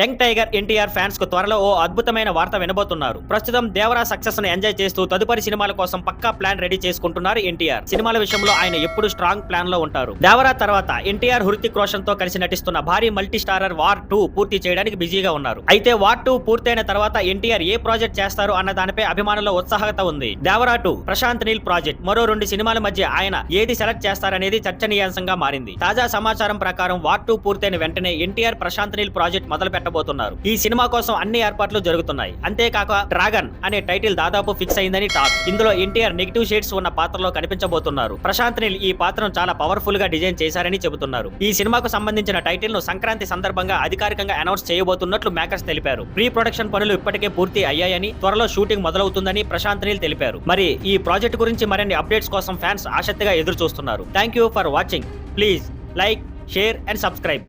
Young tiger NTR fans కు త్వరలో ఓ అద్భుతమైన వార్త వినబోతున్నారు. ప్రస్తుతం దేవరా సక్సెస్ ను ఎంజాయ్ చేస్తూ తదుపరి సినిమాల కోసం పక్కా ప్లాన్ రెడీ చేసుకుంటున్నారు ఎన్టీఆర్. సినిమాల విషయంలో ఆయన ఎప్పుడు స్ట్రాంగ్ ప్లాన్ లో ఉంటారు. దేవరా తర్వాత ఎన్టీఆర్ హృతిక్ రోషన్ తో కలిసి నటిస్తున్న భారీ మల్టీ స్టారర్ వార్ 2 పూర్తి చేయడానికి బిజీగా ఉన్నారు. అయితే వార్ 2 పూర్తయిన తర్వాత ఎన్టీఆర్ ఏ ప్రాజెక్ట్ చేస్తారు అన్న దానిపై అభిమానుల్లో ఉత్సాహత ఉంది. దేవరా 2 ప్రశాంత్ నీల్ ప్రాజెక్ట్, మరో 2 సినిమాల మధ్య ఆయన ఏది సెలెక్ట్ చేస్తారనేది చర్చనీయాంశంగా మారింది. తాజా సమాచారం ప్రకారం వార్ 2 పూర్తయిన వెంటనే ఎన్టీఆర్ ప్రశాంత్ నీల్ ప్రాజెక్ట్ మొదలు పెట్టబోతున్నారు. ఈ సినిమా కోసం అన్ని ఏర్పాట్లు జరుగుతున్నాయి. అంతేకాక డ్రాగన్ అనే టైటిల్ దాదాపు ఫిక్స్ అయిందని టాక్. ఇందులో ఎన్టీఆర్ నెగిటివ్ షేడ్స్ ఉన్న పాత్రలో కనిపించబోతున్నారు. ప్రశాంత్ నీల్ ఈ పాత్రను చాలా పవర్ఫుల్ గా డిజైన్ చేశారని చెబుతున్నారు. ఈ సినిమాకు సంబంధించిన టైటిల్ ను సంక్రాంతి సందర్భంగా అధికారికంగా అనౌన్స్ చేయబోతున్నట్లు మేకర్స్ తెలిపారు. ప్రీ ప్రొడక్షన్ పనులు ఇప్పటికే పూర్తి అయ్యాయని, త్వరలో షూటింగ్ మొదలవుతుందని ప్రశాంత్ నీల్ తెలిపారు. మరి ఈ ప్రాజెక్ట్ గురించి మరిన్ని అప్డేట్స్ కోసం ఫ్యాన్స్ ఆసక్తిగా ఎదురు చూస్తున్నారు. Thank you for watching. Please like, share and subscribe.